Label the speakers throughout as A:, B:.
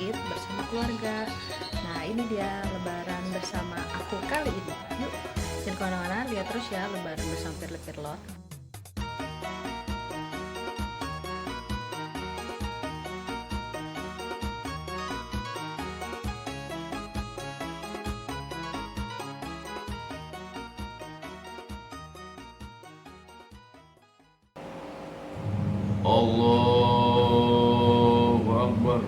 A: Id bersama keluarga. Nah, ini dia lebaran bersama aku kali ini. Yuk, jangan kemana-mana, lihat terus ya lebaran bersama Firly Firlot.
B: Allahu Akbar.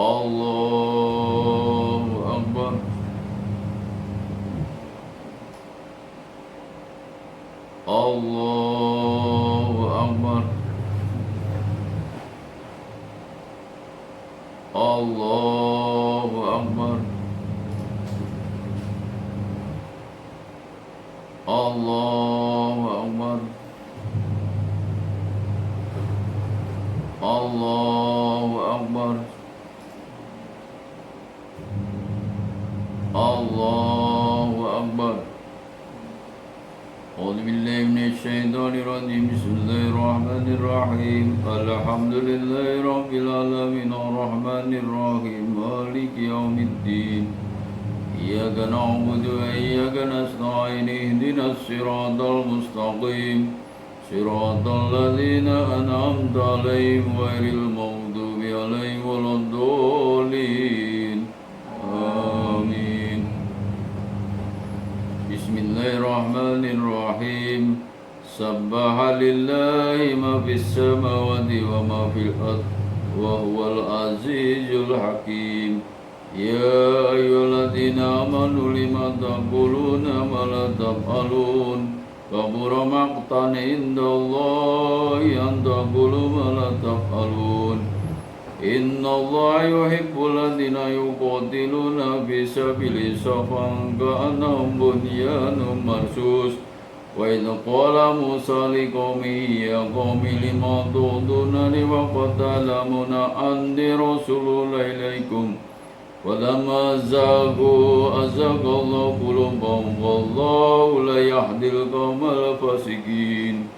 B: Allahu Akbar. Allahu Akbar. Allahu Akbar. Allahu Akbar. Allahu Akbar. Allahu Akbar. A'udzu billahi minasyaitonir rajim. Bismillahirrahmanirrahim. Alhamdulillahi rabbil alamin arrahmanir rahim maliki yaumiddin. Iyyaka na'budu wa iyyaka nasta'in ihdinas siratal mustaqim. Siratal ladzina an'amta 'alaihim ghairil maghdubi 'alaihim waladdallin. Amin. Bismillahirrahmanirrahim. Sabbaha lillahi ma fis samawati wa ma fil ardh wa huwal azizul hakim. Ya ayyuhalladzina amanu lima taquluna ma la taf'alun. Kabura maqtan indallahi an taqulu ma la taf'alun. Innallaha yuhibbul ladzina yuqatiluna fi sabilihi saffan ka'annahum bunyanun marsus. Wa idh qala Musa liqaumihi ya qaumi lima tu'dunani wa qad ta'lamuna anni rasulullahi ilaikum. Walamma zaghu azaghallahu qulubahum wallahu la yahdil qaumal fasiqin.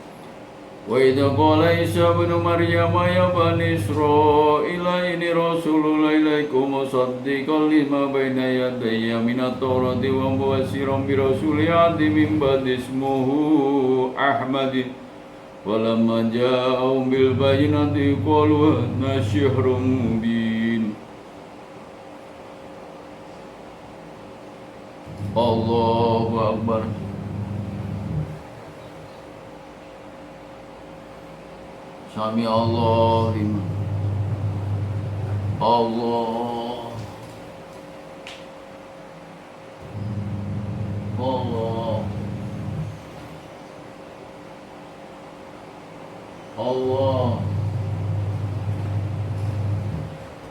B: Wa idza qala Isa ibnu Maryam ya bani Israila inni rasulullah ilaikum musaddiqan lima baina yadayya minat taurati wa mubashiran bi rasulin ya'ti min ba'di ismuhu Ahmad. Walamma ja'ahum bil bayyinati qalu hadha sihrun mubin. Allahu Akbar. Sami Allah liman. Allah. Allah. Allah.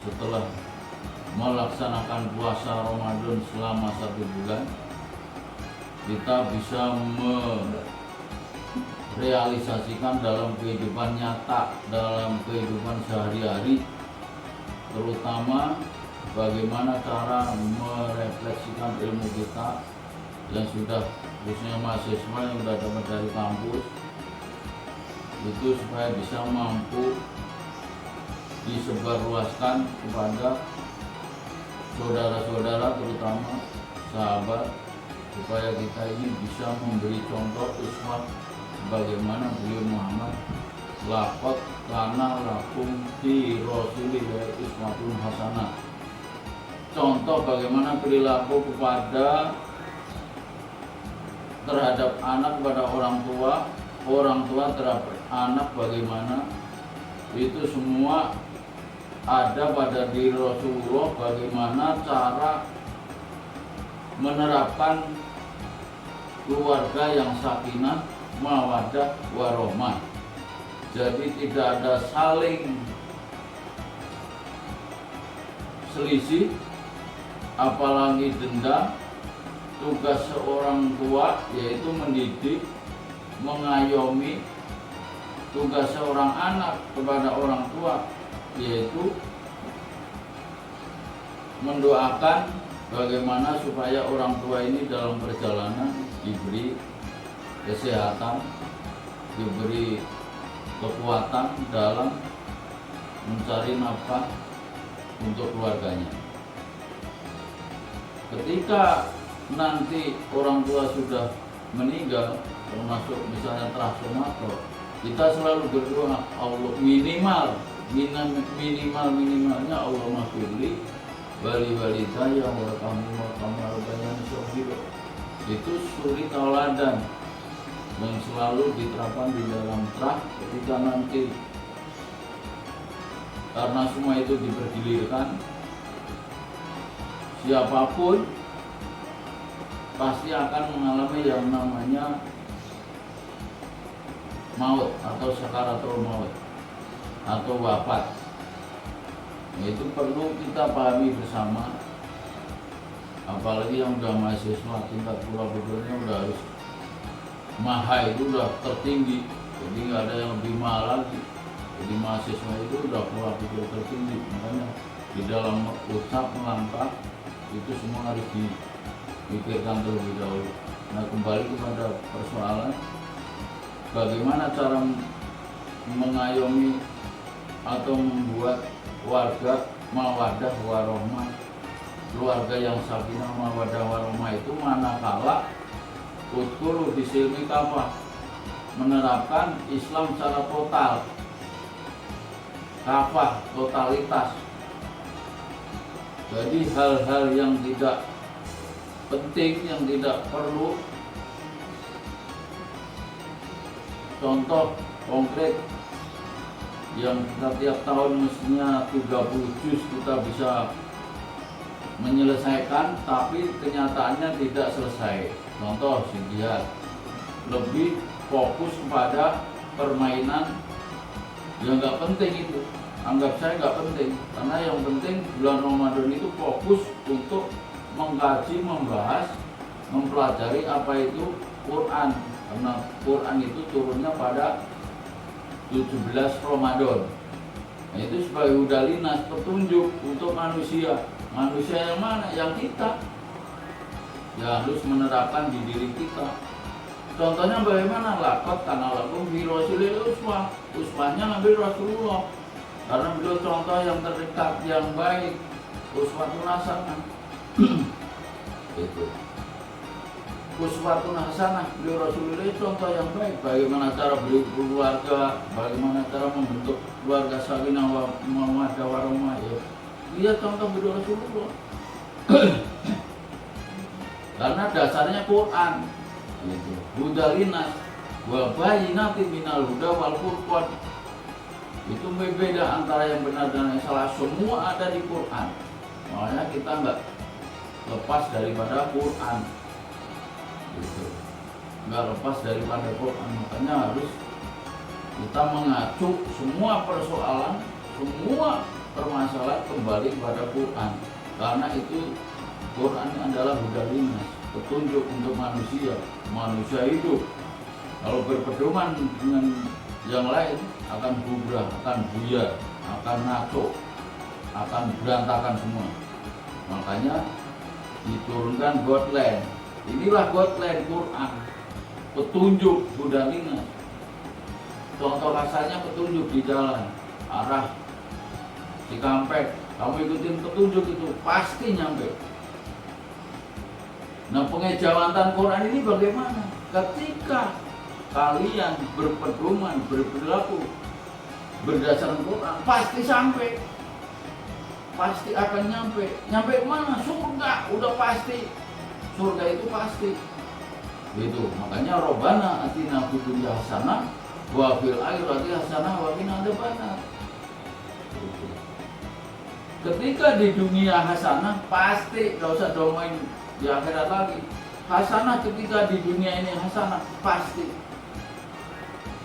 B: Setelah melaksanakan puasa Ramadan selama 1 bulan, kita bisa merealisasikan dalam kehidupan nyata, dalam kehidupan sehari-hari, terutama bagaimana cara merefleksikan ilmu kita yang sudah, khususnya mahasiswa yang sudah dapat dari kampus, itu supaya bisa mampu disebarluaskan kepada saudara-saudara, terutama sahabat, supaya kita ini bisa memberi contoh uswah sebagaimana beliau Muhammad laqad kana lakum fi rasulillahi uswatun hasanah. Contoh bagaimana perilaku kepada terhadap anak kepada orang tua terhadap anak bagaimana, itu semua ada pada diri Rasulullah, bagaimana cara menerapkan keluarga yang sakinah, mawaddah, warahmah. Jadi tidak ada saling selisih, apalagi dendam. Tugas seorang tua yaitu mendidik, mengayomi. Tugas seorang anak kepada orang tua yaitu mendoakan bagaimana supaya orang tua ini dalam perjalanan diberi kesehatan, diberi kekuatan dalam mencari nafkah untuk keluarganya. Ketika nanti orang tua sudah meninggal, termasuk misalnya transformator, kita selalu berdoa, Allah minimalnya Allah maghfirli wali saya wa kamu rabbayani shaghira. Itu suri tauladan yang selalu diterapkan di dalam trah ketika nanti, karena semua itu dipergilirkan, siapapun pasti akan mengalami yang namanya maut atau sakaratul maut atau wafat. Itu perlu kita pahami bersama, apalagi yang udah mahasiswa tingkat pola pikirnya udah harus maha, itu udah tertinggi, jadi nggak ada yang lebih mahal lagi. Jadi mahasiswa itu udah pola pikir tertinggi, makanya di dalam ucap melangkah itu semua harus dipikirkan terlebih dahulu. Nah, kembali kepada persoalan bagaimana cara mengayomi atau membuat warga mawadah warohmah, keluarga yang sakinah mawadah warohmah itu manakala utkulu disilmi kafah, menerapkan Islam secara total, kafah, totalitas. Jadi hal-hal yang tidak penting, yang tidak perlu, contoh konkret yang kita tiap tahun mestinya 30 juz kita bisa menyelesaikan, tapi kenyataannya tidak selesai. Contoh jihad, lebih fokus kepada permainan yang nggak penting itu. Anggap saya nggak penting, karena yang penting bulan Ramadan itu fokus untuk mengkaji, membahas, mempelajari apa itu Quran, karena Quran itu turunnya pada 17 Ramadan. Nah, itu sebagai hudalinas, petunjuk untuk manusia. Manusia yang mana? Yang kita. Ya harus menerapkan di diri kita. Contohnya bagaimana? Lakot karena lakum fi rasulillah uswah. Uswahnya ngambil Rasulullah, karena beliau contoh yang terdekat, yang baik. Uswatun hasanah. Itu uswatun hasanah, beliau Rasulullah contoh yang baik. Bagaimana cara beliau keluarga, bagaimana cara membentuk keluarga sakinah mawaddah warahmah, ya lihat contoh beliau Rasulullah. Karena dasarnya Quran gitu. Hudalinas wa bayyinatin minal huda wal furqan. Itu berbeda antara yang benar dan yang salah, semua ada di Quran. Makanya kita nggak lepas daripada Quran gitu. Nggak lepas daripada Quran, makanya harus kita mengacu semua persoalan, semua permasalahan kembali kepada Quran, karena itu Quran adalah hudalinas, petunjuk untuk manusia hidup. Kalau berpedoman dengan yang lain akan bubrah, akan buyar, akan ngaco, akan berantakan semua. Makanya diturunkan guideline. Inilah guideline Quran, petunjuk hudalinas. Contoh kasarnya petunjuk di jalan, arah Cikampek, kamu ikutin petunjuk itu pasti nyampe. Nah, pengejawantan Quran ini bagaimana? Ketika kalian berpedoman, berperilaku berdasarkan Quran, pasti sampai, pasti akan nyampe. Nyampe mana? Surga, udah pasti. Surga itu pasti. Gitu. Makanya Robbana atina fid dunya hasanah wa fil akhirati hasanah wa qina adzabannar. Gitu. Ketika di dunia hasanah, pasti gak usah domain di akhirat lagi. Hasanah ketika di dunia ini hasanah, pasti.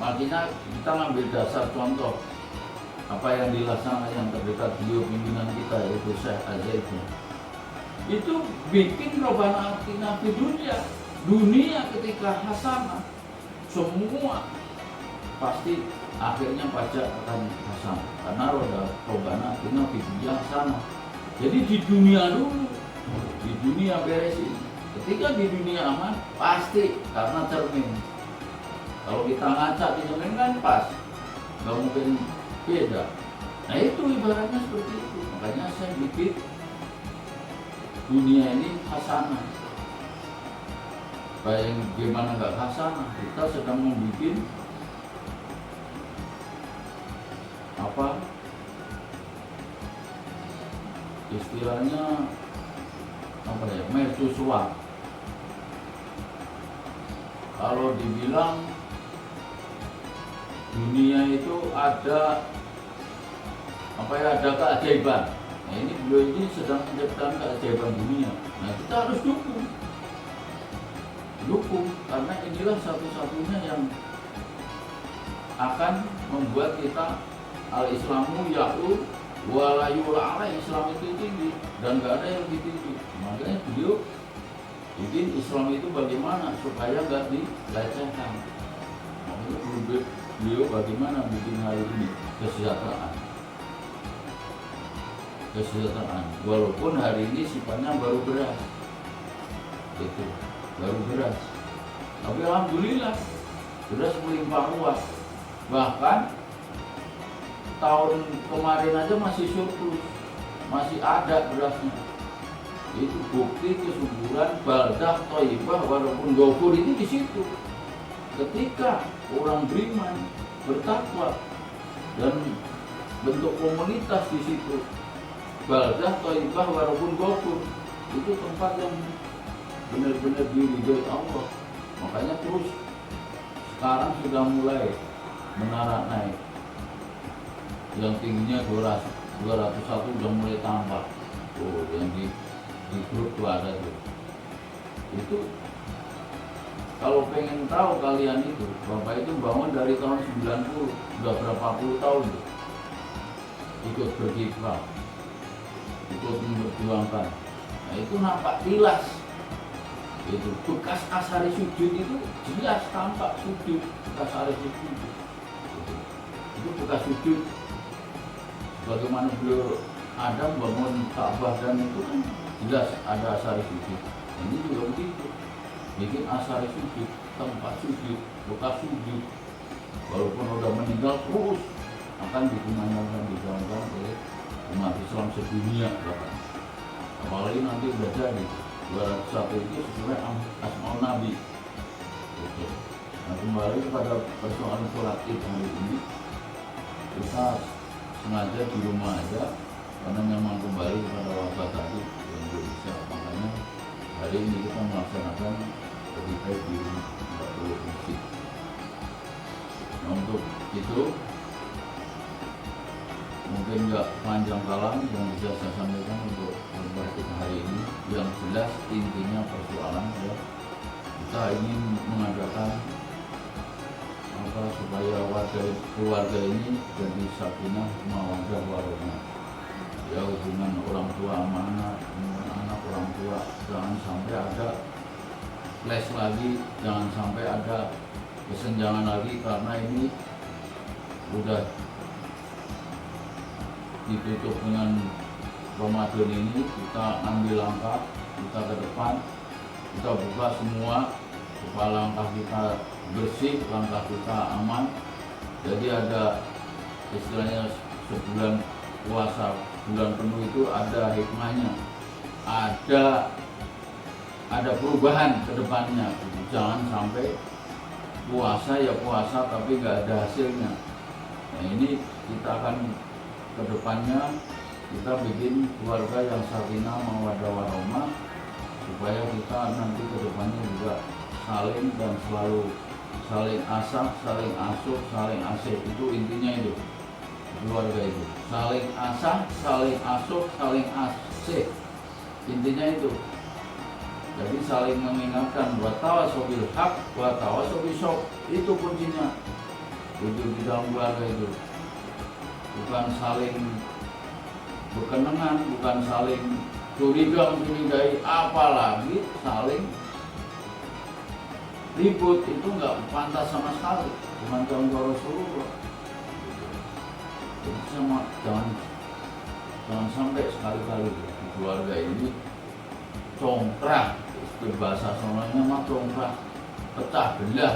B: Makanya kita ngambil dasar contoh apa yang dilaksanakan yang terdekat beliau pimpinan kita, yaitu Syekh Al-Zaitun. Itu bikin Robbana atina fid dunia ketika hasanah, semua pasti akhirnya pajak akan hasanah, karena Robbana atina fid dunya hasanah. Jadi di dunia dulu di dunia beresin. Ketika di dunia aman, pasti karena cermin. Kalau kita ngaca di cermin kan pas, nggak mungkin beda. Nah itu ibaratnya seperti itu. Makanya saya bikin dunia ini hasanah. Bayang gimana nggak hasanah? Kita sedang membuat apa? Istilahnya apa ya? Mercusuar. Kalau dibilang dunia itu ada apa ya, ada keajaiban. Nah ini beliau ini sedang menciptakan keajaiban dunia. Nah kita harus dukung karena inilah satu-satunya yang akan membuat kita al-Islamu ya'lu wa la yu'la alaih. Islam itu tinggi dan gak ada yang lebih tinggi. Makanya beliau bikin Islam itu bagaimana supaya gak dilecehkan. Makanya beliau bagaimana bikin hari ini kesejahteraan, walaupun hari ini sifatnya baru beras itu, baru beras, tapi alhamdulillah beras melimpah ruah. Bahkan tahun kemarin aja masih surplus, masih ada berasnya. Itu bukti kesuburan baldah thayyibah walaupun ghafur itu di situ. Ketika orang beriman, bertakwa dan bentuk komunitas di situ, baldah thayyibah walaupun ghafur, itu tempat yang benar-benar diridhoi Allah. Makanya terus sekarang sudah mulai menara naik, yang tingginya 201 udah mulai tambah. Oh, yang di grup tuh ada tuh. Itu kalau pengen tahu kalian itu, Bapak itu bangun dari tahun 90, udah berapa puluh tahun tuh, ikut berkiprah, ikut memperjuangkan. Nah itu nampak tilas. Itu bekas asari sujud itu jelas tampak sujud, bekas asari sujud. Itu bekas sujud. Bagaimana beliau Adam bangun Ka'bah dan itu kan jelas ada asari sujud. Ini juga begitu. Bikin asari sujud, tempat sujud, bekas sujud. Walaupun udah meninggal terus akan dijalankan oleh umat Islam sedunia bahkan. Apalagi nanti udah jadi 201 itu sesuai asmaul Nabi. Oke. Nah kembali kepada persoalan sholat id hari ini, kita sengaja di rumah aja karena memang kembali kepada wabah tadi yang bisa. Makanya hari ini kita melaksanakan lebih baik di rumah, tidak perlu masjid. Nah untuk itu mungkin nggak panjang kalam yang bisa saya sampaikan untuk khutbah kita hari ini. Yang jelas intinya persoalan ya, kita ingin mengadakan apa supaya keluarga ini jadi sakinah mawaddah warahmah. Ya hubungan orang tua sama anak, orang tua jangan sampai ada clash lagi, jangan sampai ada kesenjangan lagi karena ini udah ditutup dengan Ramadan ini. Kita ambil langkah kita ke depan, kita buka semua supaya langkah kita bersih, langkah kita aman. Jadi ada istilahnya sebulan puasa, bulan penuh itu ada hikmahnya, ada perubahan ke depannya. Jangan sampai puasa ya puasa tapi nggak ada hasilnya. Nah ini kita akan ke depannya kita bikin keluarga yang sakinah mawaddah warahmah supaya kita nanti ke depannya juga saling dan selalu saling asah, saling asuh, saling asih. Itu intinya itu keluarga itu, saling asah, saling asuh, saling asih, intinya itu. Jadi saling mengingatkan, wa tawassaw bil haq wa tawassaw bis sabr, itu kuncinya. Itu di dalam keluarga itu bukan saling berkenangan, bukan saling curigai, apalagi saling ribut. Itu nggak pantas sama sekali, bukan contoh Rasulullah. Jadi jangan sampai sekali-kali di keluarga ini congkrak, itu bahasa Solonya mah congkrak, pecah belah